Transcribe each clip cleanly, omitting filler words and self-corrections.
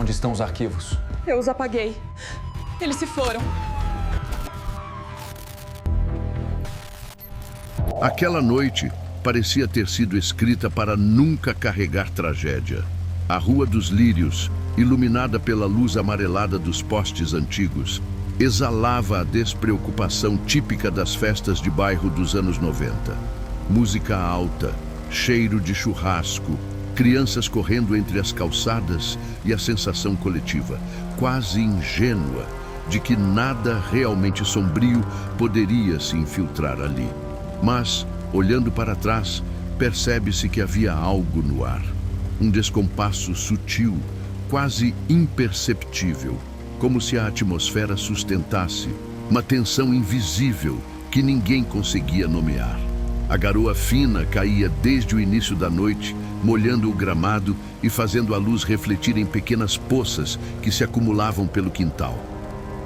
Onde estão os arquivos? Eu os apaguei. Eles se foram. Aquela noite parecia ter sido escrita para nunca carregar tragédia. A Rua dos Lírios, iluminada pela luz amarelada dos postes antigos, exalava a despreocupação típica das festas de bairro dos anos 90. Música alta, cheiro de churrasco, crianças correndo entre as calçadas e a sensação coletiva, quase ingênua, de que nada realmente sombrio poderia se infiltrar ali. Mas, olhando para trás, percebe-se que havia algo no ar. Um descompasso sutil, quase imperceptível, como se a atmosfera sustentasse uma tensão invisível que ninguém conseguia nomear. A garoa fina caía desde o início da noite, molhando o gramado e fazendo a luz refletir em pequenas poças que se acumulavam pelo quintal.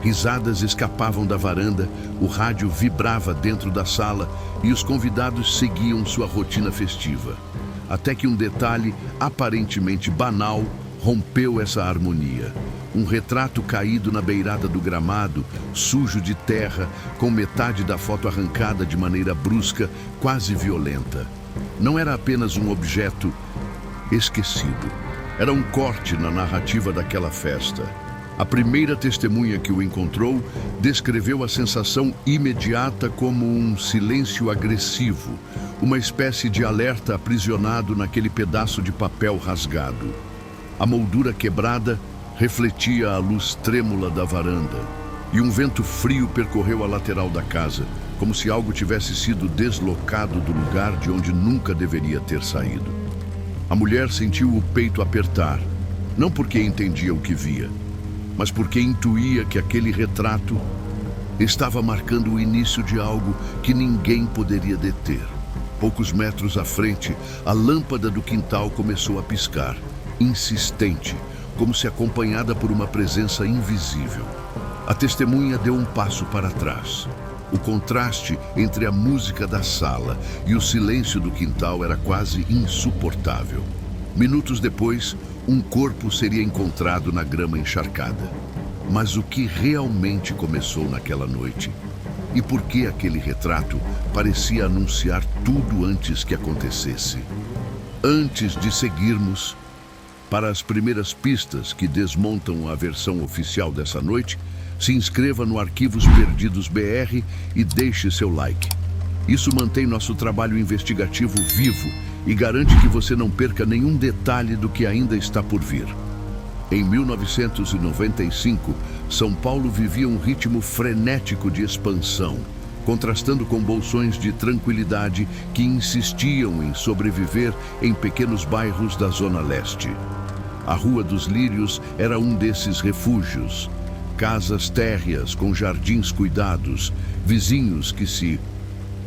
Risadas escapavam da varanda, o rádio vibrava dentro da sala e os convidados seguiam sua rotina festiva. Até que um detalhe aparentemente banal rompeu essa harmonia. Um retrato caído na beirada do gramado, sujo de terra, com metade da foto arrancada de maneira brusca, quase violenta. Não era apenas um objeto esquecido. Era um corte na narrativa daquela festa. A primeira testemunha que o encontrou descreveu a sensação imediata como um silêncio agressivo, uma espécie de alerta aprisionado naquele pedaço de papel rasgado. A moldura quebrada refletia a luz trêmula da varanda, e um vento frio percorreu a lateral da casa, como se algo tivesse sido deslocado do lugar de onde nunca deveria ter saído. A mulher sentiu o peito apertar, não porque entendia o que via, mas porque intuía que aquele retrato estava marcando o início de algo que ninguém poderia deter. Poucos metros à frente, a lâmpada do quintal começou a piscar, insistente, como se acompanhada por uma presença invisível. A testemunha deu um passo para trás. O contraste entre a música da sala e o silêncio do quintal era quase insuportável. Minutos depois, um corpo seria encontrado na grama encharcada. Mas o que realmente começou naquela noite? E por que aquele retrato parecia anunciar tudo antes que acontecesse? Antes de seguirmos para as primeiras pistas que desmontam a versão oficial dessa noite, se inscreva no Arquivos Perdidos BR e deixe seu like. Isso mantém nosso trabalho investigativo vivo e garante que você não perca nenhum detalhe do que ainda está por vir. Em 1995, São Paulo vivia um ritmo frenético de expansão, contrastando com bolsões de tranquilidade que insistiam em sobreviver em pequenos bairros da Zona Leste. A Rua dos Lírios era um desses refúgios. Casas térreas com jardins cuidados, vizinhos que se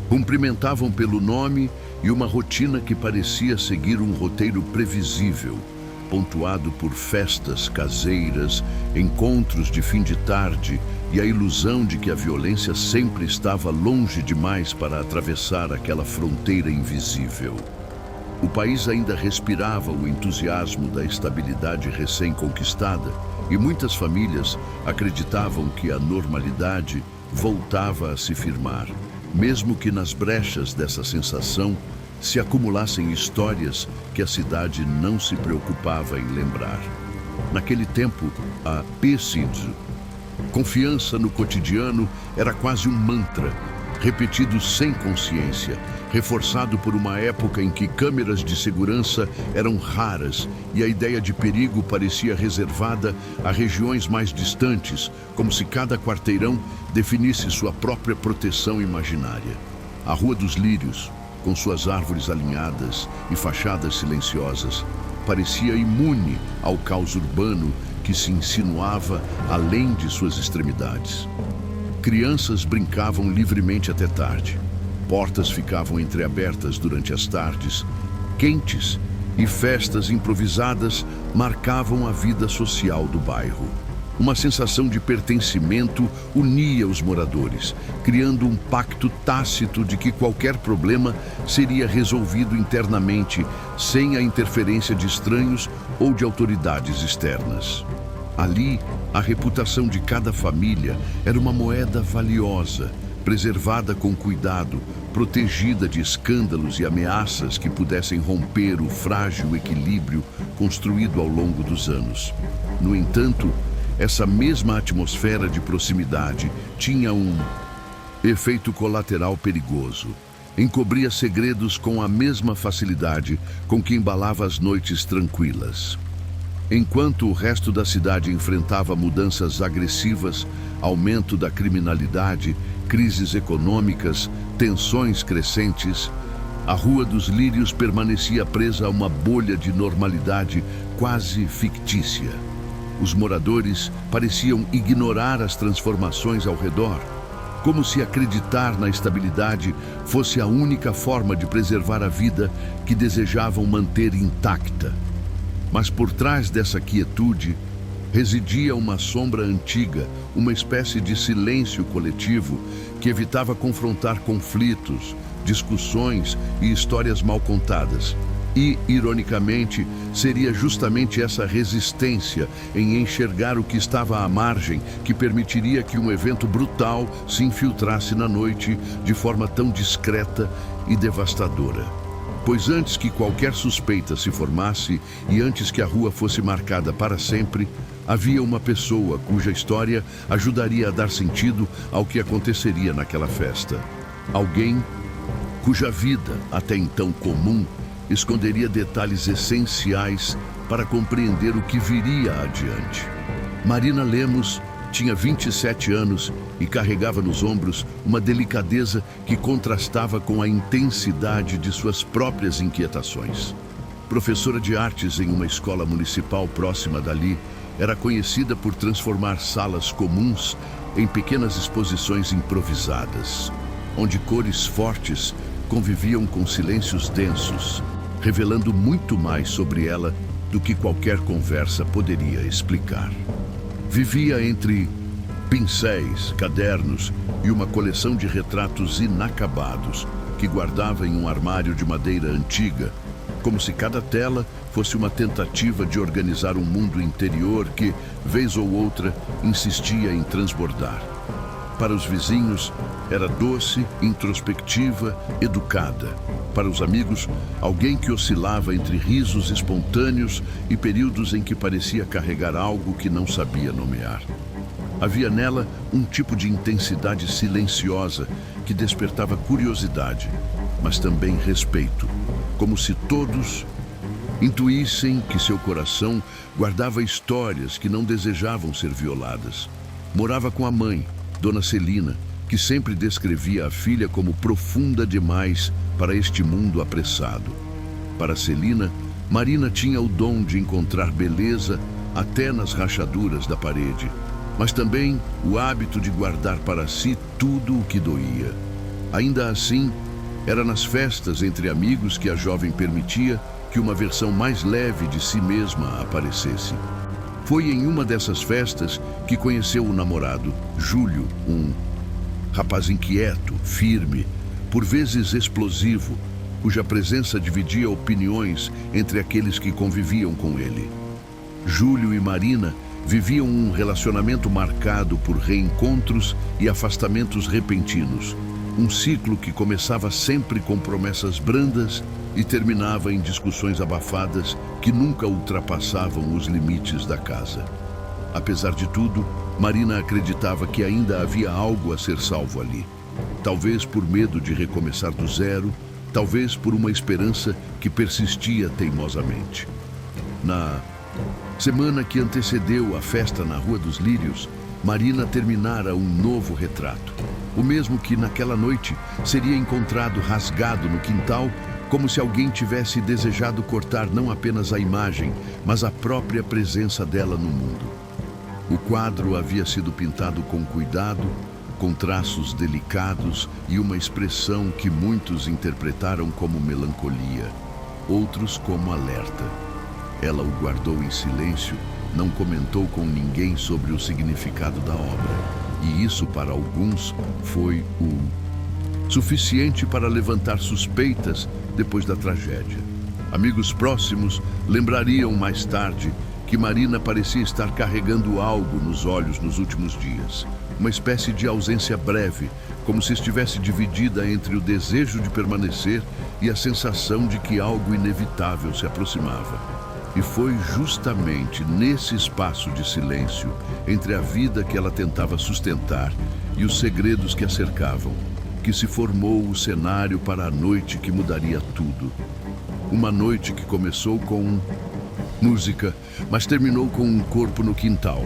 cumprimentavam pelo nome e uma rotina que parecia seguir um roteiro previsível, pontuado por festas caseiras, encontros de fim de tarde e a ilusão de que a violência sempre estava longe demais para atravessar aquela fronteira invisível. O país ainda respirava o entusiasmo da estabilidade recém-conquistada e muitas famílias acreditavam que a normalidade voltava a se firmar, mesmo que nas brechas dessa sensação se acumulassem histórias que a cidade não se preocupava em lembrar. Naquele tempo, a PSIDS, confiança no cotidiano, era quase um mantra, repetido sem consciência, reforçado por uma época em que câmeras de segurança eram raras e a ideia de perigo parecia reservada a regiões mais distantes, como se cada quarteirão definisse sua própria proteção imaginária. A Rua dos Lírios, com suas árvores alinhadas e fachadas silenciosas, parecia imune ao caos urbano que se insinuava além de suas extremidades. Crianças brincavam livremente até tarde. Portas ficavam entreabertas durante as tardes, quentes, e festas improvisadas marcavam a vida social do bairro. Uma sensação de pertencimento unia os moradores, criando um pacto tácito de que qualquer problema seria resolvido internamente, sem a interferência de estranhos ou de autoridades externas. Ali, a reputação de cada família era uma moeda valiosa, preservada com cuidado, protegida de escândalos e ameaças que pudessem romper o frágil equilíbrio construído ao longo dos anos. No entanto, essa mesma atmosfera de proximidade tinha um efeito colateral perigoso. Encobria segredos com a mesma facilidade com que embalava as noites tranquilas. Enquanto o resto da cidade enfrentava mudanças agressivas, aumento da criminalidade, crises econômicas, tensões crescentes, a Rua dos Lírios permanecia presa a uma bolha de normalidade quase fictícia. Os moradores pareciam ignorar as transformações ao redor, como se acreditar na estabilidade fosse a única forma de preservar a vida que desejavam manter intacta. Mas por trás dessa quietude residia uma sombra antiga, uma espécie de silêncio coletivo que evitava confrontar conflitos, discussões e histórias mal contadas. E, ironicamente, seria justamente essa resistência em enxergar o que estava à margem que permitiria que um evento brutal se infiltrasse na noite de forma tão discreta e devastadora. Pois antes que qualquer suspeita se formasse e antes que a rua fosse marcada para sempre, havia uma pessoa cuja história ajudaria a dar sentido ao que aconteceria naquela festa. Alguém cuja vida, até então comum, esconderia detalhes essenciais para compreender o que viria adiante. Marina Lemos tinha 27 anos e carregava nos ombros uma delicadeza que contrastava com a intensidade de suas próprias inquietações. Professora de artes em uma escola municipal próxima dali, era conhecida por transformar salas comuns em pequenas exposições improvisadas, onde cores fortes conviviam com silêncios densos, revelando muito mais sobre ela do que qualquer conversa poderia explicar. Vivia entre pincéis, cadernos e uma coleção de retratos inacabados que guardava em um armário de madeira antiga, como se cada tela fosse uma tentativa de organizar um mundo interior que, vez ou outra, insistia em transbordar. Para os vizinhos, era doce, introspectiva, educada. Para os amigos, alguém que oscilava entre risos espontâneos e períodos em que parecia carregar algo que não sabia nomear. Havia nela um tipo de intensidade silenciosa que despertava curiosidade, mas também respeito, como se todos intuíssem que seu coração guardava histórias que não desejavam ser violadas. Morava com a mãe, Dona Celina, que sempre descrevia a filha como profunda demais para este mundo apressado. Para Celina, Marina tinha o dom de encontrar beleza até nas rachaduras da parede, mas também o hábito de guardar para si tudo o que doía. Ainda assim, era nas festas entre amigos que a jovem permitia que uma versão mais leve de si mesma aparecesse. Foi em uma dessas festas que conheceu o namorado, Júlio, um rapaz inquieto, firme, por vezes explosivo, cuja presença dividia opiniões entre aqueles que conviviam com ele. Júlio e Marina viviam um relacionamento marcado por reencontros e afastamentos repentinos, um ciclo que começava sempre com promessas brandas e terminava em discussões abafadas que nunca ultrapassavam os limites da casa. Apesar de tudo, Marina acreditava que ainda havia algo a ser salvo ali. Talvez por medo de recomeçar do zero, talvez por uma esperança que persistia teimosamente. Na semana que antecedeu a festa na Rua dos Lírios, Marina terminara um novo retrato. O mesmo que naquela noite seria encontrado rasgado no quintal, como se alguém tivesse desejado cortar não apenas a imagem, mas a própria presença dela no mundo. O quadro havia sido pintado com cuidado, com traços delicados e uma expressão que muitos interpretaram como melancolia, outros como alerta. Ela o guardou em silêncio, não comentou com ninguém sobre o significado da obra, e isso para alguns foi o suficiente para levantar suspeitas depois da tragédia. Amigos próximos lembrariam mais tarde que Marina parecia estar carregando algo nos olhos nos últimos dias. Uma espécie de ausência breve, como se estivesse dividida entre o desejo de permanecer e a sensação de que algo inevitável se aproximava. E foi justamente nesse espaço de silêncio, entre a vida que ela tentava sustentar e os segredos que a cercavam, que se formou o cenário para a noite que mudaria tudo. Uma noite que começou com música, mas terminou com um corpo no quintal.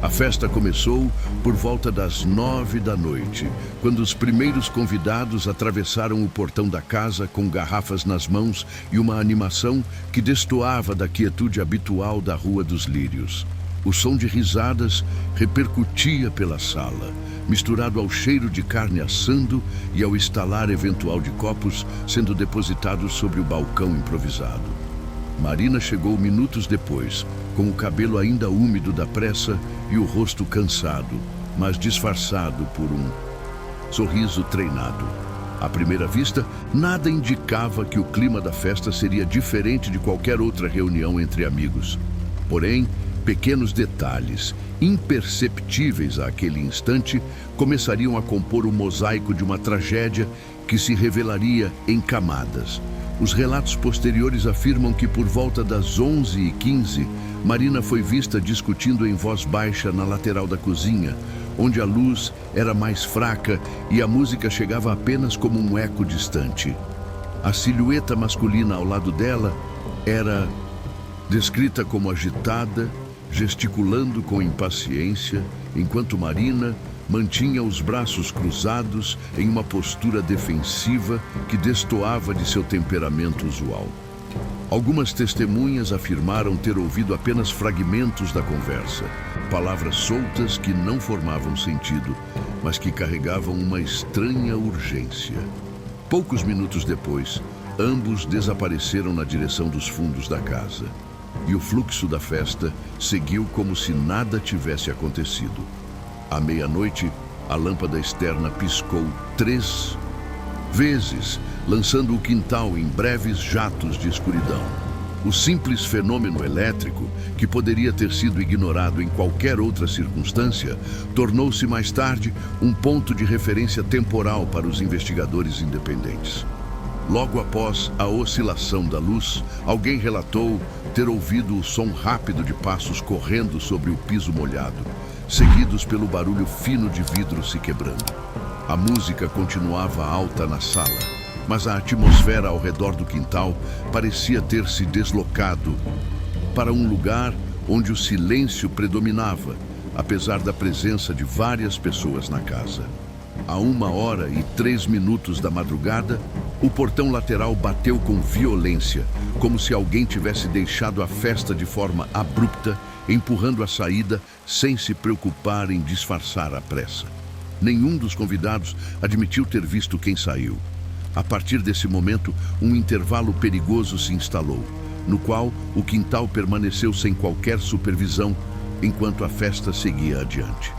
A festa começou por volta das 9 da noite, quando os primeiros convidados atravessaram o portão da casa com garrafas nas mãos e uma animação que destoava da quietude habitual da Rua dos Lírios. O som de risadas repercutia pela sala, misturado ao cheiro de carne assando e ao estalar eventual de copos sendo depositados sobre o balcão improvisado. Marina chegou minutos depois, com o cabelo ainda úmido da pressa e o rosto cansado, mas disfarçado por um sorriso treinado. À primeira vista, nada indicava que o clima da festa seria diferente de qualquer outra reunião entre amigos. Porém, pequenos detalhes, imperceptíveis àquele instante, começariam a compor o mosaico de uma tragédia que se revelaria em camadas. Os relatos posteriores afirmam que por volta das 11h15, Marina foi vista discutindo em voz baixa na lateral da cozinha, onde a luz era mais fraca e a música chegava apenas como um eco distante. A silhueta masculina ao lado dela era descrita como agitada, gesticulando com impaciência, enquanto Marina mantinha os braços cruzados em uma postura defensiva que destoava de seu temperamento usual. Algumas testemunhas afirmaram ter ouvido apenas fragmentos da conversa, palavras soltas que não formavam sentido, mas que carregavam uma estranha urgência. Poucos minutos depois, ambos desapareceram na direção dos fundos da casa, e o fluxo da festa seguiu como se nada tivesse acontecido. À meia-noite, a lâmpada externa piscou 3 vezes, lançando o quintal em breves jatos de escuridão. O simples fenômeno elétrico, que poderia ter sido ignorado em qualquer outra circunstância, tornou-se mais tarde um ponto de referência temporal para os investigadores independentes. Logo após a oscilação da luz, alguém relatou ter ouvido o som rápido de passos correndo sobre o piso molhado, seguidos pelo barulho fino de vidro se quebrando. A música continuava alta na sala, mas a atmosfera ao redor do quintal parecia ter se deslocado para um lugar onde o silêncio predominava, apesar da presença de várias pessoas na casa. A 1h03 da madrugada, o portão lateral bateu com violência, como se alguém tivesse deixado a festa de forma abrupta, empurrando a saída sem se preocupar em disfarçar a pressa. Nenhum dos convidados admitiu ter visto quem saiu. A partir desse momento, um intervalo perigoso se instalou, no qual o quintal permaneceu sem qualquer supervisão, enquanto a festa seguia adiante.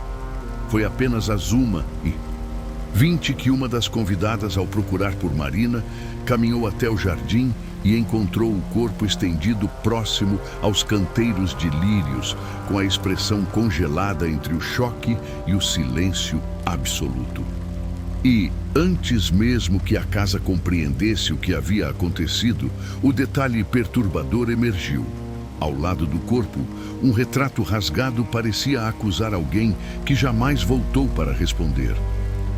Foi apenas às 1h20 que uma das convidadas, ao procurar por Marina, caminhou até o jardim e encontrou o corpo estendido próximo aos canteiros de lírios, com a expressão congelada entre o choque e o silêncio absoluto. E, antes mesmo que a casa compreendesse o que havia acontecido, o detalhe perturbador emergiu. Ao lado do corpo, um retrato rasgado parecia acusar alguém que jamais voltou para responder.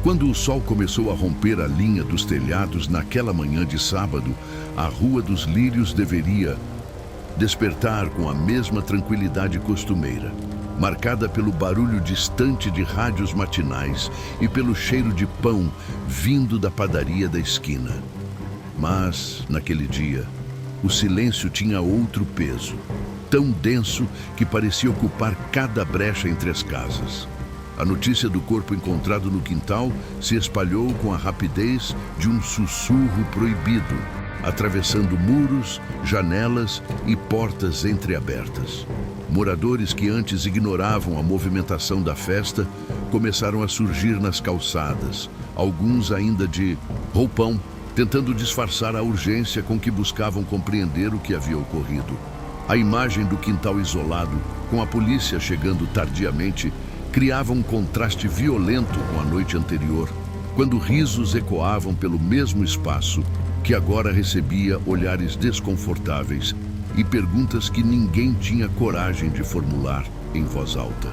Quando o sol começou a romper a linha dos telhados naquela manhã de sábado, a Rua dos Lírios deveria despertar com a mesma tranquilidade costumeira, marcada pelo barulho distante de rádios matinais e pelo cheiro de pão vindo da padaria da esquina. Mas, naquele dia, o silêncio tinha outro peso, tão denso que parecia ocupar cada brecha entre as casas. A notícia do corpo encontrado no quintal se espalhou com a rapidez de um sussurro proibido, atravessando muros, janelas e portas entreabertas. Moradores que antes ignoravam a movimentação da festa começaram a surgir nas calçadas, alguns ainda de roupão, tentando disfarçar a urgência com que buscavam compreender o que havia ocorrido. A imagem do quintal isolado, com a polícia chegando tardiamente, criava um contraste violento com a noite anterior, quando risos ecoavam pelo mesmo espaço, que agora recebia olhares desconfortáveis e perguntas que ninguém tinha coragem de formular em voz alta.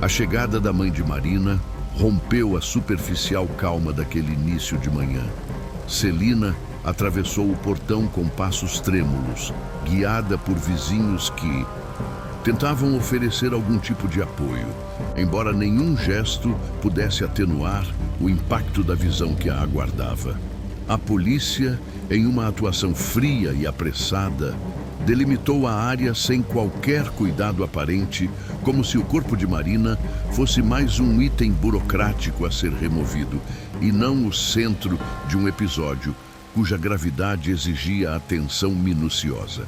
A chegada da mãe de Marina rompeu a superficial calma daquele início de manhã. Celina atravessou o portão com passos trêmulos, guiada por vizinhos que tentavam oferecer algum tipo de apoio, embora nenhum gesto pudesse atenuar o impacto da visão que a aguardava. A polícia, em uma atuação fria e apressada, delimitou a área sem qualquer cuidado aparente, como se o corpo de Marina fosse mais um item burocrático a ser removido, e não o centro de um episódio cuja gravidade exigia atenção minuciosa.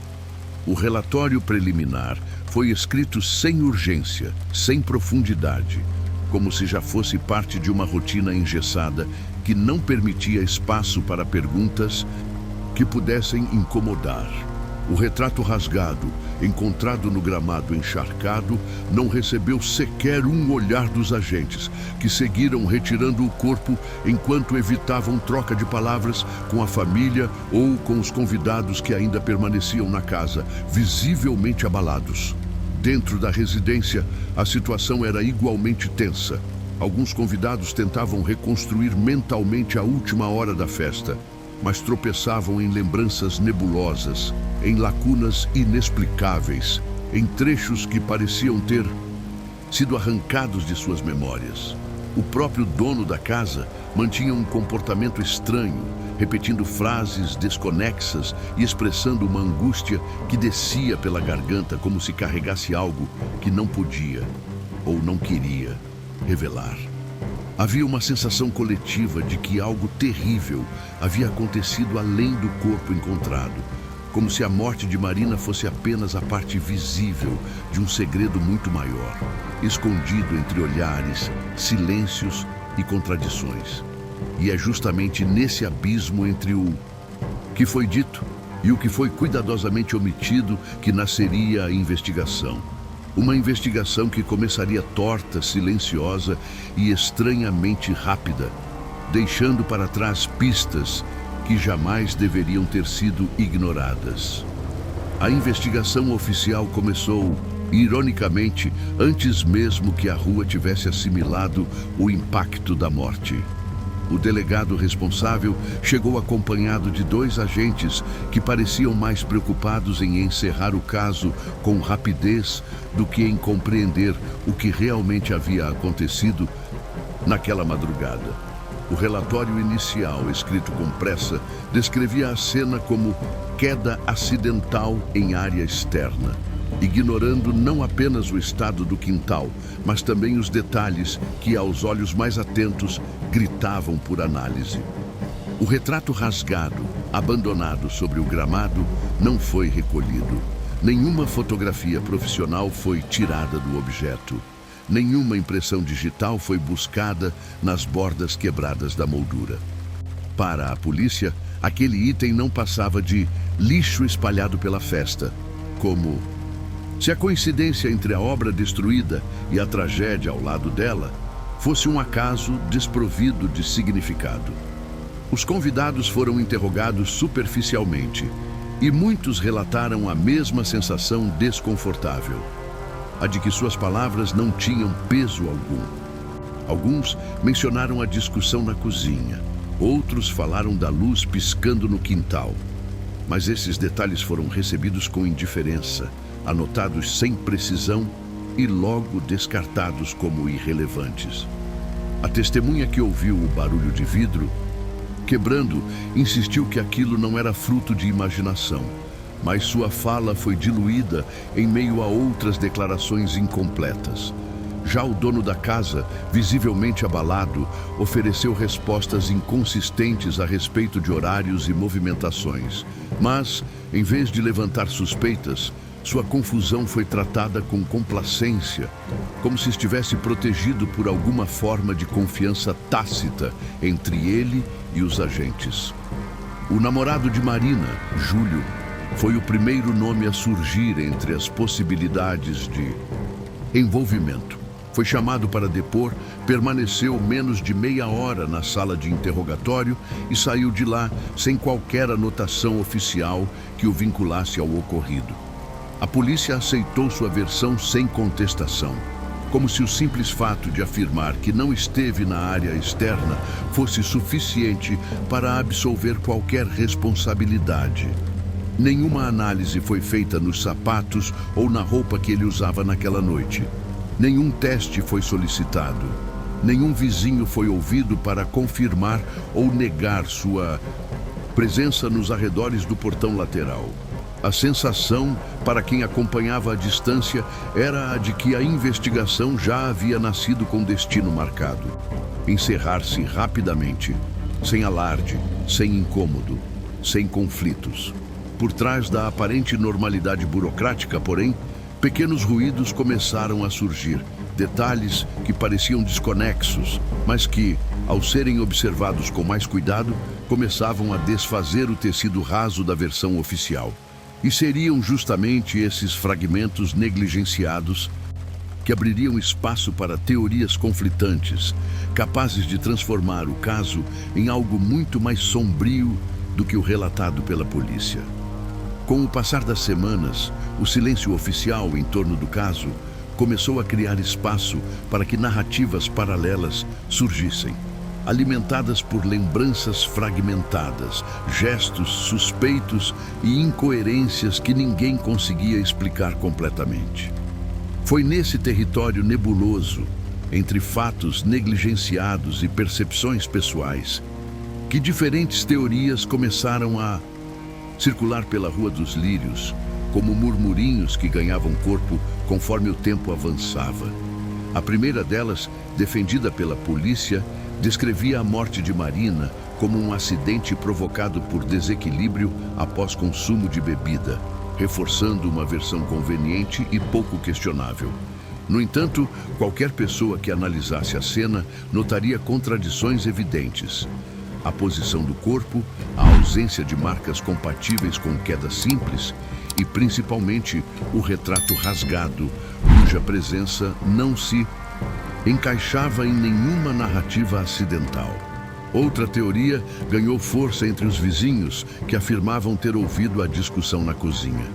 O relatório preliminar foi escrito sem urgência, sem profundidade, como se já fosse parte de uma rotina engessada que não permitia espaço para perguntas que pudessem incomodar. O retrato rasgado, encontrado no gramado encharcado, não recebeu sequer um olhar dos agentes, que seguiram retirando o corpo enquanto evitavam troca de palavras com a família ou com os convidados que ainda permaneciam na casa, visivelmente abalados. Dentro da residência, a situação era igualmente tensa. Alguns convidados tentavam reconstruir mentalmente a última hora da festa, mas tropeçavam em lembranças nebulosas, em lacunas inexplicáveis, em trechos que pareciam ter sido arrancados de suas memórias. O próprio dono da casa mantinha um comportamento estranho, repetindo frases desconexas e expressando uma angústia que descia pela garganta como se carregasse algo que não podia ou não queria revelar. Havia uma sensação coletiva de que algo terrível havia acontecido além do corpo encontrado, como se a morte de Marina fosse apenas a parte visível de um segredo muito maior, escondido entre olhares, silêncios e contradições. E é justamente nesse abismo entre o que foi dito e o que foi cuidadosamente omitido que nasceria a investigação. Uma investigação que começaria torta, silenciosa e estranhamente rápida, deixando para trás pistas que jamais deveriam ter sido ignoradas. A investigação oficial começou, ironicamente, antes mesmo que a rua tivesse assimilado o impacto da morte. O delegado responsável chegou acompanhado de 2 agentes que pareciam mais preocupados em encerrar o caso com rapidez do que em compreender o que realmente havia acontecido naquela madrugada. O relatório inicial, escrito com pressa, descrevia a cena como queda acidental em área externa, ignorando não apenas o estado do quintal, mas também os detalhes que, aos olhos mais atentos, gritavam por análise. O retrato rasgado, abandonado sobre o gramado, não foi recolhido. Nenhuma fotografia profissional foi tirada do objeto. Nenhuma impressão digital foi buscada nas bordas quebradas da moldura. Para a polícia, aquele item não passava de lixo espalhado pela festa, como se a coincidência entre a obra destruída e a tragédia ao lado dela fosse um acaso desprovido de significado. Os convidados foram interrogados superficialmente e muitos relataram a mesma sensação desconfortável, a de que suas palavras não tinham peso algum. Alguns mencionaram a discussão na cozinha, outros falaram da luz piscando no quintal, mas esses detalhes foram recebidos com indiferença, anotados sem precisão e logo descartados como irrelevantes. A testemunha que ouviu o barulho de vidro quebrando insistiu que aquilo não era fruto de imaginação, mas sua fala foi diluída em meio a outras declarações incompletas. Já o dono da casa, visivelmente abalado, ofereceu respostas inconsistentes a respeito de horários e movimentações, mas, em vez de levantar suspeitas, sua confusão foi tratada com complacência, como se estivesse protegido por alguma forma de confiança tácita entre ele e os agentes. O namorado de Marina, Júlio, foi o primeiro nome a surgir entre as possibilidades de envolvimento. Foi chamado para depor, permaneceu menos de meia hora na sala de interrogatório e saiu de lá sem qualquer anotação oficial que o vinculasse ao ocorrido. A polícia aceitou sua versão sem contestação, como se o simples fato de afirmar que não esteve na área externa fosse suficiente para absolver qualquer responsabilidade. Nenhuma análise foi feita nos sapatos ou na roupa que ele usava naquela noite. Nenhum teste foi solicitado. Nenhum vizinho foi ouvido para confirmar ou negar sua presença nos arredores do portão lateral. A sensação, para quem acompanhava à distância, era a de que a investigação já havia nascido com destino marcado. Encerrar-se rapidamente, sem alarde, sem incômodo, sem conflitos. Por trás da aparente normalidade burocrática, porém, pequenos ruídos começaram a surgir, detalhes que pareciam desconexos, mas que, ao serem observados com mais cuidado, começavam a desfazer o tecido raso da versão oficial. E seriam justamente esses fragmentos negligenciados que abririam espaço para teorias conflitantes, capazes de transformar o caso em algo muito mais sombrio do que o relatado pela polícia. Com o passar das semanas, o silêncio oficial em torno do caso começou a criar espaço para que narrativas paralelas surgissem, alimentadas por lembranças fragmentadas, gestos suspeitos e incoerências que ninguém conseguia explicar completamente. Foi nesse território nebuloso, entre fatos negligenciados e percepções pessoais, que diferentes teorias começaram a circular pela Rua dos Lírios, como murmurinhos que ganhavam corpo conforme o tempo avançava. A primeira delas, defendida pela polícia, descrevia a morte de Marina como um acidente provocado por desequilíbrio após consumo de bebida, reforçando uma versão conveniente e pouco questionável. No entanto, qualquer pessoa que analisasse a cena notaria contradições evidentes. A posição do corpo, a ausência de marcas compatíveis com queda simples e, principalmente, o retrato rasgado, cuja presença não se encaixava em nenhuma narrativa acidental. Outra teoria ganhou força entre os vizinhos, que afirmavam ter ouvido a discussão na cozinha.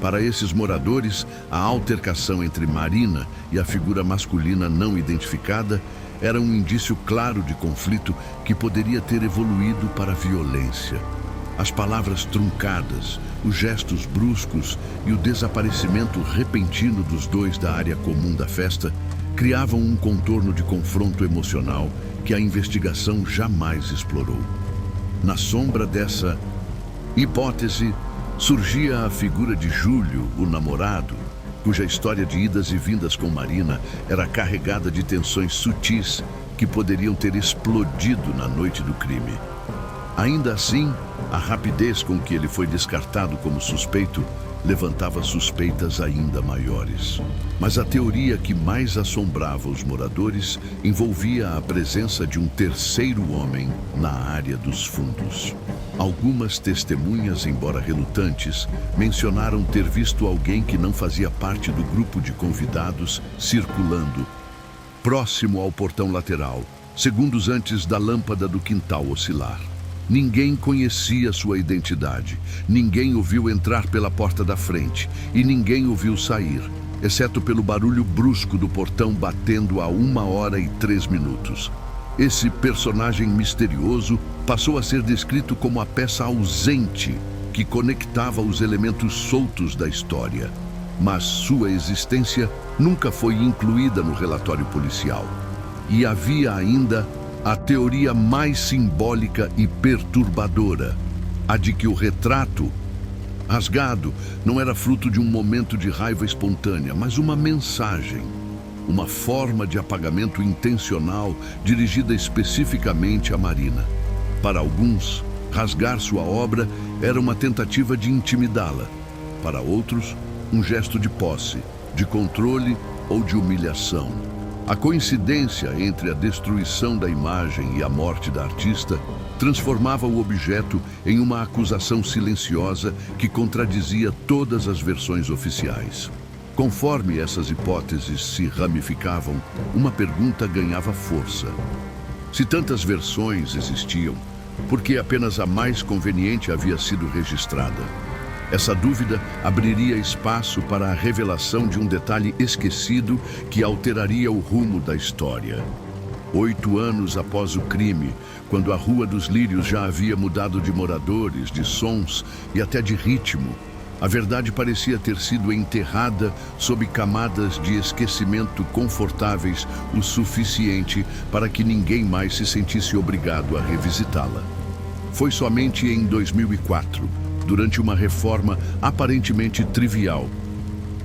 Para esses moradores, a altercação entre Marina e a figura masculina não identificada era um indício claro de conflito que poderia ter evoluído para a violência. As palavras truncadas, os gestos bruscos e o desaparecimento repentino dos dois da área comum da festa criavam um contorno de confronto emocional que a investigação jamais explorou. Na sombra dessa hipótese, surgia a figura de Júlio, o namorado, cuja história de idas e vindas com Marina era carregada de tensões sutis que poderiam ter explodido na noite do crime. Ainda assim, a rapidez com que ele foi descartado como suspeito levantava suspeitas ainda maiores. Mas a teoria que mais assombrava os moradores envolvia a presença de um terceiro homem na área dos fundos. Algumas testemunhas, embora relutantes, mencionaram ter visto alguém que não fazia parte do grupo de convidados circulando próximo ao portão lateral, segundos antes da lâmpada do quintal oscilar. Ninguém conhecia sua identidade, ninguém o viu entrar pela porta da frente e ninguém o viu sair, exceto pelo barulho brusco do portão batendo a 1h03. Esse personagem misterioso passou a ser descrito como a peça ausente que conectava os elementos soltos da história, mas sua existência nunca foi incluída no relatório policial. E havia ainda a teoria mais simbólica e perturbadora, a de que o retrato rasgado não era fruto de um momento de raiva espontânea, mas uma mensagem, uma forma de apagamento intencional dirigida especificamente a Marina. Para alguns, rasgar sua obra era uma tentativa de intimidá-la. Para outros, um gesto de posse, de controle ou de humilhação. A coincidência entre a destruição da imagem e a morte da artista transformava o objeto em uma acusação silenciosa que contradizia todas as versões oficiais. Conforme essas hipóteses se ramificavam, uma pergunta ganhava força. Se tantas versões existiam, por que apenas a mais conveniente havia sido registrada? Essa dúvida abriria espaço para a revelação de um detalhe esquecido que alteraria o rumo da história. 8 anos após o crime, quando a Rua dos Lírios já havia mudado de moradores, de sons e até de ritmo, a verdade parecia ter sido enterrada sob camadas de esquecimento confortáveis o suficiente para que ninguém mais se sentisse obrigado a revisitá-la. Foi somente em 2004, durante uma reforma aparentemente trivial,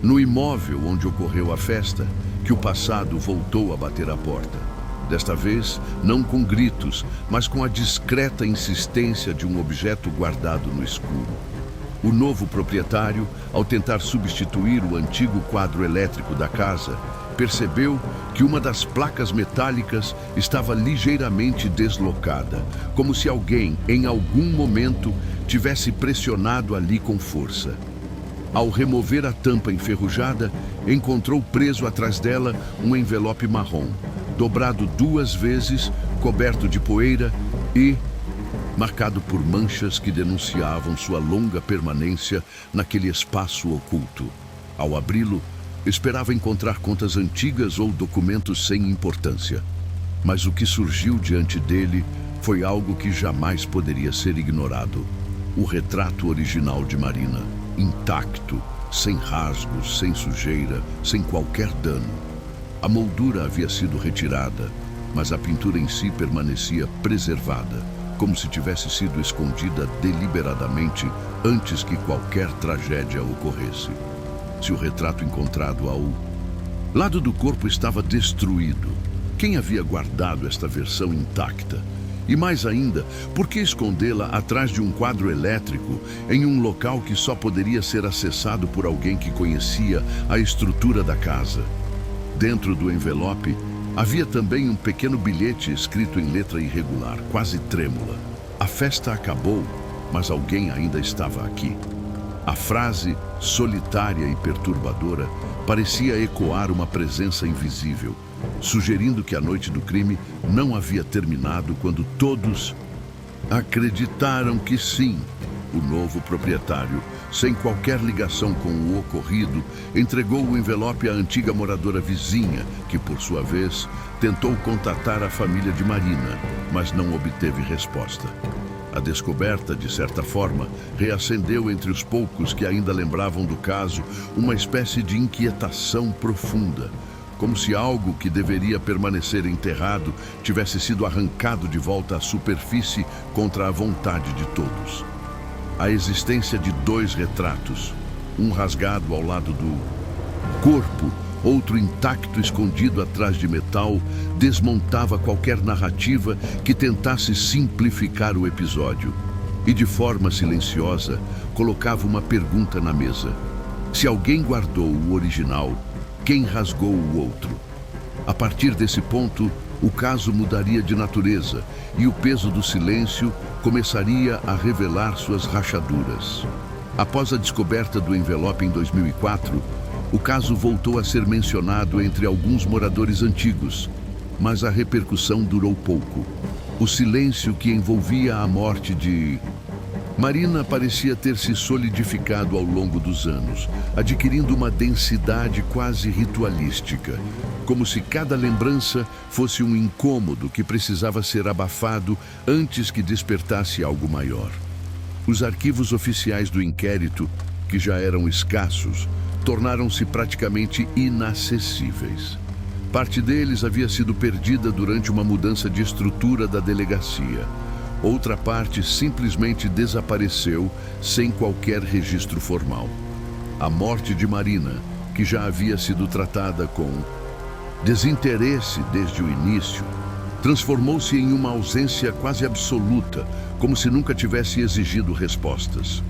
no imóvel onde ocorreu a festa, que o passado voltou a bater à porta. Desta vez, não com gritos, mas com a discreta insistência de um objeto guardado no escuro. O novo proprietário, ao tentar substituir o antigo quadro elétrico da casa, percebeu que uma das placas metálicas estava ligeiramente deslocada, como se alguém, em algum momento, tivesse pressionado ali com força. Ao remover a tampa enferrujada, encontrou preso atrás dela um envelope marrom, dobrado 2 vezes, coberto de poeira e marcado por manchas que denunciavam sua longa permanência naquele espaço oculto. Ao abri-lo, esperava encontrar contas antigas ou documentos sem importância. Mas o que surgiu diante dele foi algo que jamais poderia ser ignorado. O retrato original de Marina, intacto, sem rasgos, sem sujeira, sem qualquer dano. A moldura havia sido retirada, mas a pintura em si permanecia preservada, como se tivesse sido escondida deliberadamente antes que qualquer tragédia ocorresse. Se o retrato encontrado ao lado do corpo estava destruído, quem havia guardado esta versão intacta? E mais ainda, por que escondê-la atrás de um quadro elétrico em um local que só poderia ser acessado por alguém que conhecia a estrutura da casa? Dentro do envelope, havia também um pequeno bilhete escrito em letra irregular, quase trêmula. A festa acabou, mas alguém ainda estava aqui. A frase, solitária e perturbadora, parecia ecoar uma presença invisível, sugerindo que a noite do crime não havia terminado quando todos acreditaram que sim. O novo proprietário, sem qualquer ligação com o ocorrido, entregou o envelope à antiga moradora vizinha, que, por sua vez, tentou contatar a família de Marina, mas não obteve resposta. A descoberta, de certa forma, reacendeu entre os poucos que ainda lembravam do caso uma espécie de inquietação profunda, como se algo que deveria permanecer enterrado tivesse sido arrancado de volta à superfície contra a vontade de todos. A existência de 2 retratos, um rasgado ao lado do corpo, outro intacto escondido atrás de metal, desmontava qualquer narrativa que tentasse simplificar o episódio e, de forma silenciosa, colocava uma pergunta na mesa. Se alguém guardou o original, quem rasgou o outro? A partir desse ponto, o caso mudaria de natureza e o peso do silêncio começaria a revelar suas rachaduras. Após a descoberta do envelope em 2004, o caso voltou a ser mencionado entre alguns moradores antigos, mas a repercussão durou pouco. O silêncio que envolvia a morte de Marina parecia ter se solidificado ao longo dos anos, adquirindo uma densidade quase ritualística, como se cada lembrança fosse um incômodo que precisava ser abafado antes que despertasse algo maior. Os arquivos oficiais do inquérito, que já eram escassos, tornaram-se praticamente inacessíveis. Parte deles havia sido perdida durante uma mudança de estrutura da delegacia. Outra parte simplesmente desapareceu sem qualquer registro formal. A morte de Marina, que já havia sido tratada com desinteresse desde o início, transformou-se em uma ausência quase absoluta, como se nunca tivesse exigido respostas.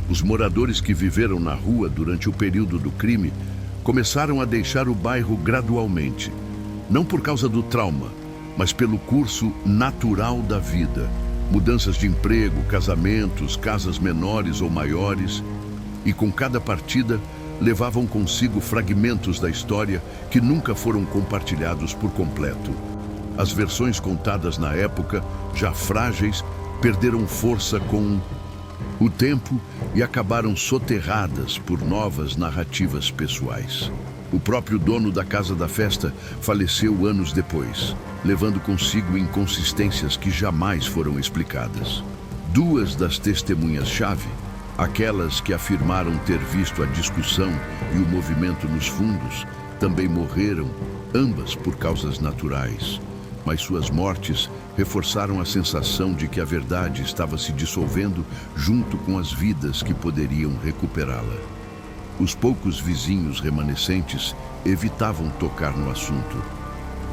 Os moradores que viveram na rua durante o período do crime começaram a deixar o bairro gradualmente. Não por causa do trauma, mas pelo curso natural da vida. Mudanças de emprego, casamentos, casas menores ou maiores. E com cada partida, levavam consigo fragmentos da história que nunca foram compartilhados por completo. As versões contadas na época, já frágeis, perderam força com o tempo e acabaram soterradas por novas narrativas pessoais. O próprio dono da casa da festa faleceu anos depois, levando consigo inconsistências que jamais foram explicadas. Duas das testemunhas-chave, aquelas que afirmaram ter visto a discussão e o movimento nos fundos, também morreram, ambas por causas naturais. Mas suas mortes reforçaram a sensação de que a verdade estava se dissolvendo junto com as vidas que poderiam recuperá-la. Os poucos vizinhos remanescentes evitavam tocar no assunto.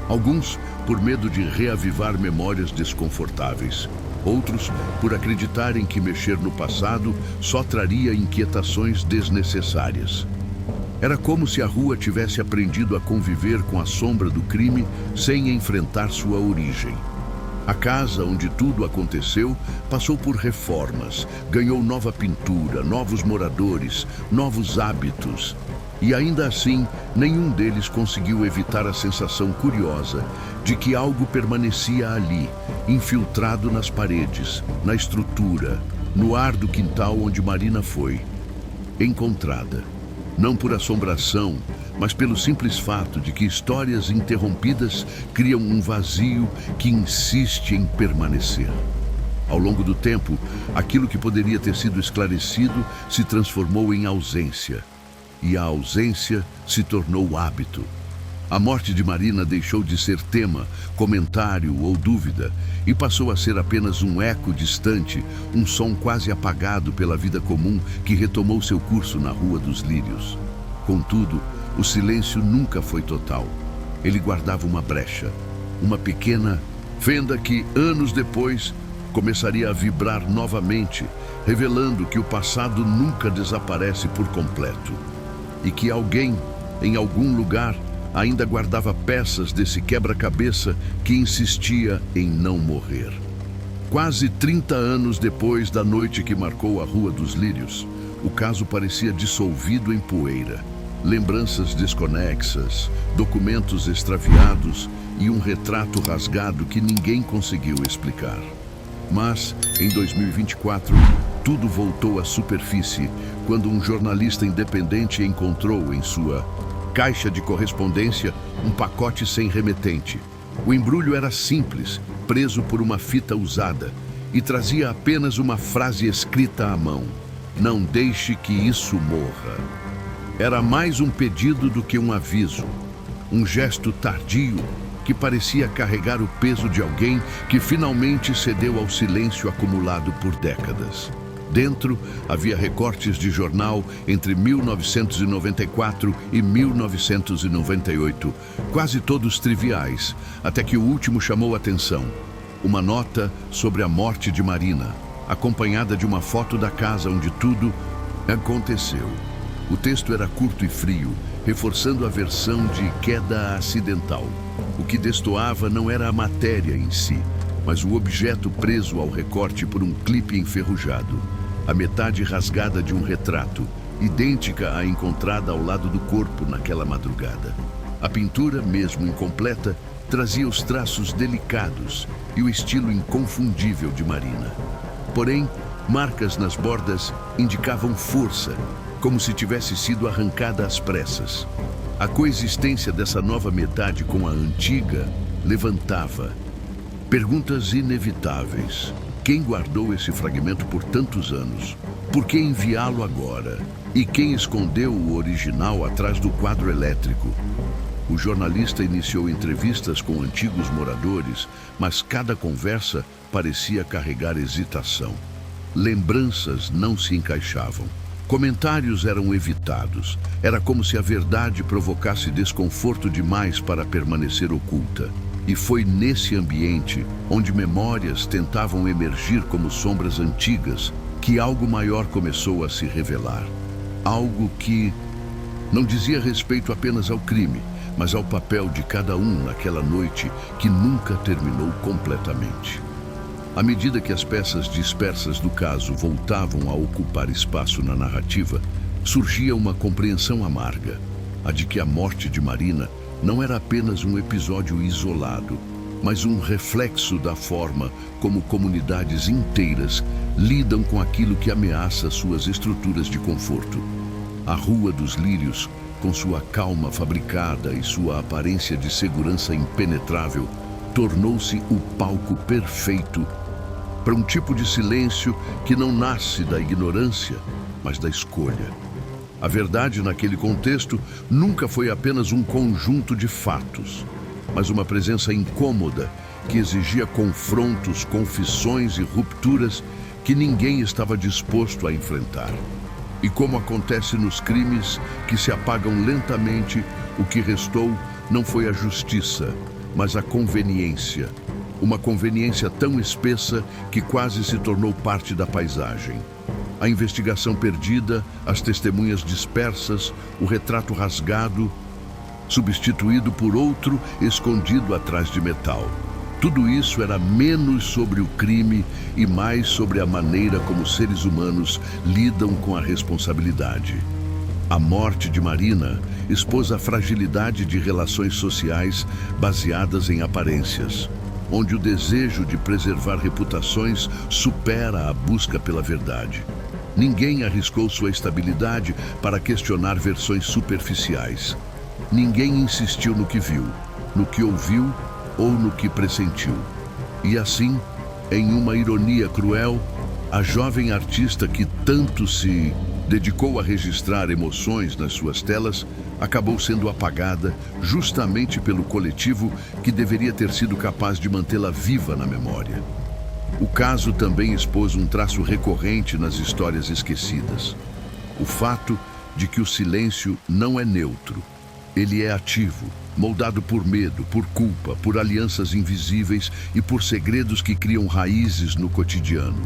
Alguns por medo de reavivar memórias desconfortáveis. Outros por acreditarem que mexer no passado só traria inquietações desnecessárias. Era como se a rua tivesse aprendido a conviver com a sombra do crime sem enfrentar sua origem. A casa onde tudo aconteceu passou por reformas, ganhou nova pintura, novos moradores, novos hábitos. E ainda assim, nenhum deles conseguiu evitar a sensação curiosa de que algo permanecia ali, infiltrado nas paredes, na estrutura, no ar do quintal onde Marina foi encontrada. Não por assombração, mas pelo simples fato de que histórias interrompidas criam um vazio que insiste em permanecer. Ao longo do tempo, aquilo que poderia ter sido esclarecido se transformou em ausência. E a ausência se tornou hábito. A morte de Marina deixou de ser tema, comentário ou dúvida e passou a ser apenas um eco distante, um som quase apagado pela vida comum que retomou seu curso na Rua dos Lírios. Contudo, o silêncio nunca foi total. Ele guardava uma brecha, uma pequena fenda que, anos depois, começaria a vibrar novamente, revelando que o passado nunca desaparece por completo e que alguém, em algum lugar, ainda guardava peças desse quebra-cabeça que insistia em não morrer. Quase 30 anos depois da noite que marcou a Rua dos Lírios, o caso parecia dissolvido em poeira. Lembranças desconexas, documentos extraviados e um retrato rasgado que ninguém conseguiu explicar. Mas, em 2024, tudo voltou à superfície quando um jornalista independente encontrou em sua caixa de correspondência um pacote sem remetente. O embrulho era simples, preso por uma fita usada, e trazia apenas uma frase escrita à mão: "Não deixe que isso morra". Era mais um pedido do que um aviso, um gesto tardio que parecia carregar o peso de alguém que finalmente cedeu ao silêncio acumulado por décadas. Dentro havia recortes de jornal entre 1994 e 1998, quase todos triviais, até que o último chamou atenção. Uma nota sobre a morte de Marina, acompanhada de uma foto da casa onde tudo aconteceu. O texto era curto e frio, reforçando a versão de queda acidental. O que destoava não era a matéria em si, mas o objeto preso ao recorte por um clipe enferrujado. A metade rasgada de um retrato, idêntica à encontrada ao lado do corpo naquela madrugada. A pintura, mesmo incompleta, trazia os traços delicados e o estilo inconfundível de Marina. Porém, marcas nas bordas indicavam força, como se tivesse sido arrancada às pressas. A coexistência dessa nova metade com a antiga levantava perguntas inevitáveis. Quem guardou esse fragmento por tantos anos? Por que enviá-lo agora? E quem escondeu o original atrás do quadro elétrico? O jornalista iniciou entrevistas com antigos moradores, mas cada conversa parecia carregar hesitação. Lembranças não se encaixavam. Comentários eram evitados. Era como se a verdade provocasse desconforto demais para permanecer oculta. E foi nesse ambiente, onde memórias tentavam emergir como sombras antigas, que algo maior começou a se revelar. Algo que não dizia respeito apenas ao crime, mas ao papel de cada um naquela noite que nunca terminou completamente. À medida que as peças dispersas do caso voltavam a ocupar espaço na narrativa, surgia uma compreensão amarga, a de que a morte de Marina não era apenas um episódio isolado, mas um reflexo da forma como comunidades inteiras lidam com aquilo que ameaça suas estruturas de conforto. A Rua dos Lírios, com sua calma fabricada e sua aparência de segurança impenetrável, tornou-se o palco perfeito para um tipo de silêncio que não nasce da ignorância, mas da escolha. A verdade naquele contexto nunca foi apenas um conjunto de fatos, mas uma presença incômoda que exigia confrontos, confissões e rupturas que ninguém estava disposto a enfrentar. E como acontece nos crimes que se apagam lentamente, o que restou não foi a justiça, mas a conveniência. Uma conveniência tão espessa que quase se tornou parte da paisagem. A investigação perdida, as testemunhas dispersas, o retrato rasgado, substituído por outro escondido atrás de metal. Tudo isso era menos sobre o crime e mais sobre a maneira como seres humanos lidam com a responsabilidade. A morte de Marina expôs a fragilidade de relações sociais baseadas em aparências, onde o desejo de preservar reputações supera a busca pela verdade. Ninguém arriscou sua estabilidade para questionar versões superficiais. Ninguém insistiu no que viu, no que ouviu ou no que pressentiu. E assim, em uma ironia cruel, a jovem artista que tanto se dedicou a registrar emoções nas suas telas acabou sendo apagada justamente pelo coletivo que deveria ter sido capaz de mantê-la viva na memória. O caso também expôs um traço recorrente nas histórias esquecidas: o fato de que o silêncio não é neutro. Ele é ativo, moldado por medo, por culpa, por alianças invisíveis e por segredos que criam raízes no cotidiano.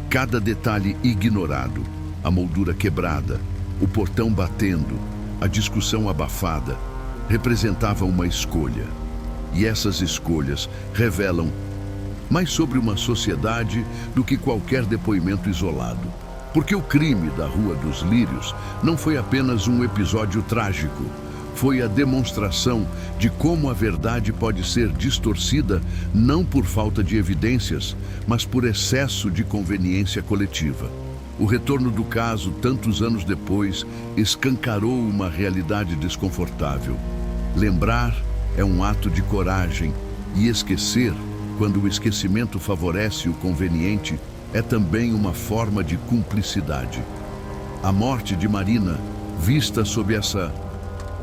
Cada detalhe ignorado, a moldura quebrada, o portão batendo, a discussão abafada, representava uma escolha. E essas escolhas revelam mais sobre uma sociedade do que qualquer depoimento isolado. Porque o crime da Rua dos Lírios não foi apenas um episódio trágico, foi a demonstração de como a verdade pode ser distorcida não por falta de evidências, mas por excesso de conveniência coletiva. O retorno do caso, tantos anos depois, escancarou uma realidade desconfortável. Lembrar é um ato de coragem, e esquecer, quando o esquecimento favorece o conveniente, é também uma forma de cumplicidade. A morte de Marina, vista sob essa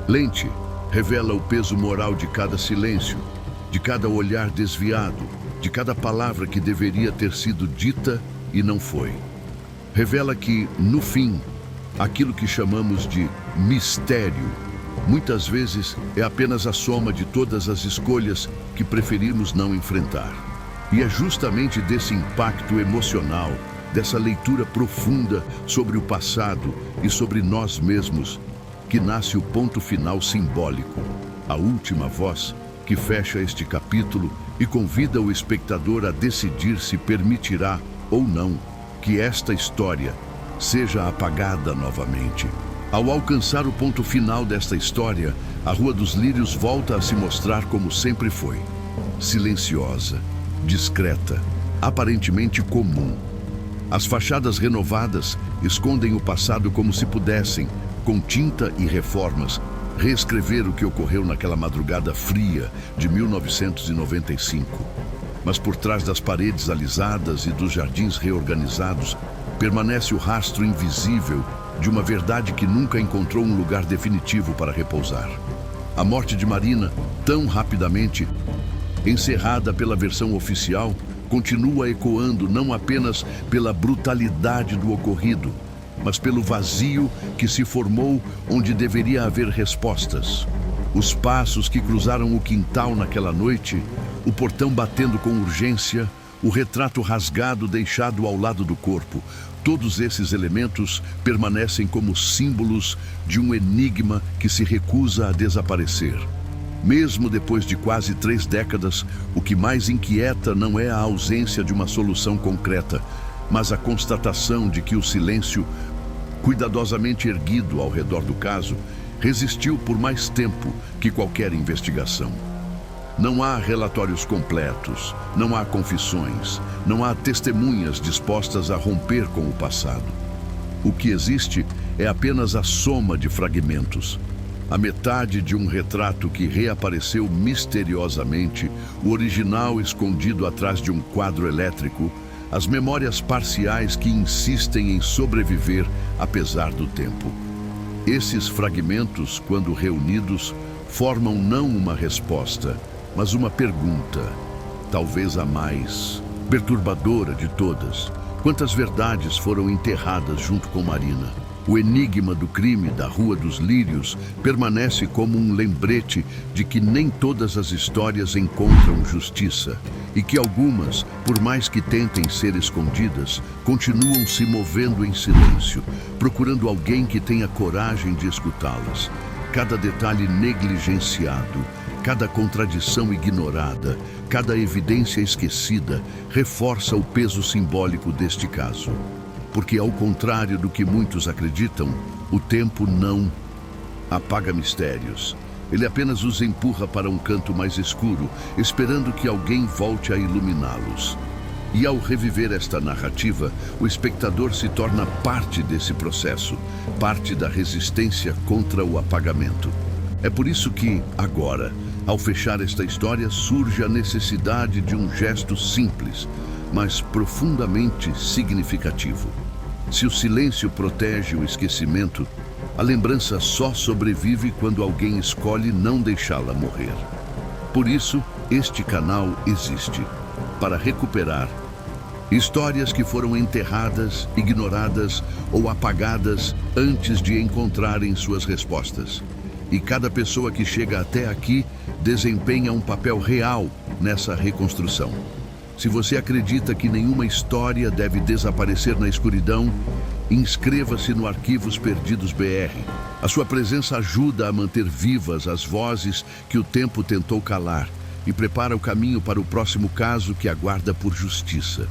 lente, revela o peso moral de cada silêncio, de cada olhar desviado, de cada palavra que deveria ter sido dita e não foi. Revela que, no fim, aquilo que chamamos de mistério, muitas vezes é apenas a soma de todas as escolhas que preferimos não enfrentar. E é justamente desse impacto emocional, dessa leitura profunda sobre o passado e sobre nós mesmos, que nasce o ponto final simbólico, a última voz que fecha este capítulo e convida o espectador a decidir se permitirá ou não que esta história seja apagada novamente. Ao alcançar o ponto final desta história, a Rua dos Lírios volta a se mostrar como sempre foi: silenciosa, discreta, aparentemente comum. As fachadas renovadas escondem o passado como se pudessem, com tinta e reformas, reescrever o que ocorreu naquela madrugada fria de 1995. Mas por trás das paredes alisadas e dos jardins reorganizados, permanece o rastro invisível de uma verdade que nunca encontrou um lugar definitivo para repousar. A morte de Marina, tão rapidamente encerrada pela versão oficial, continua ecoando não apenas pela brutalidade do ocorrido, mas pelo vazio que se formou onde deveria haver respostas. Os passos que cruzaram o quintal naquela noite, o portão batendo com urgência, o retrato rasgado deixado ao lado do corpo, todos esses elementos permanecem como símbolos de um enigma que se recusa a desaparecer. Mesmo depois de quase 3 décadas, o que mais inquieta não é a ausência de uma solução concreta, mas a constatação de que o silêncio, cuidadosamente erguido ao redor do caso, resistiu por mais tempo que qualquer investigação. Não há relatórios completos, não há confissões, não há testemunhas dispostas a romper com o passado. O que existe é apenas a soma de fragmentos. A metade de um retrato que reapareceu misteriosamente, o original escondido atrás de um quadro elétrico, as memórias parciais que insistem em sobreviver apesar do tempo. Esses fragmentos, quando reunidos, formam não uma resposta, mas uma pergunta, talvez a mais perturbadora de todas. Quantas verdades foram enterradas junto com Marina? O enigma do crime da Rua dos Lírios permanece como um lembrete de que nem todas as histórias encontram justiça e que algumas, por mais que tentem ser escondidas, continuam se movendo em silêncio, procurando alguém que tenha coragem de escutá-las. Cada detalhe negligenciado, cada contradição ignorada, cada evidência esquecida reforça o peso simbólico deste caso. Porque, ao contrário do que muitos acreditam, o tempo não apaga mistérios. Ele apenas os empurra para um canto mais escuro, esperando que alguém volte a iluminá-los. E ao reviver esta narrativa, o espectador se torna parte desse processo, parte da resistência contra o apagamento. É por isso que, agora, ao fechar esta história, surge a necessidade de um gesto simples, mas profundamente significativo. Se o silêncio protege o esquecimento, a lembrança só sobrevive quando alguém escolhe não deixá-la morrer. Por isso, este canal existe, para recuperar histórias que foram enterradas, ignoradas ou apagadas antes de encontrarem suas respostas. E cada pessoa que chega até aqui desempenha um papel real nessa reconstrução. Se você acredita que nenhuma história deve desaparecer na escuridão, inscreva-se no Arquivos Perdidos BR. A sua presença ajuda a manter vivas as vozes que o tempo tentou calar e prepara o caminho para o próximo caso que aguarda por justiça.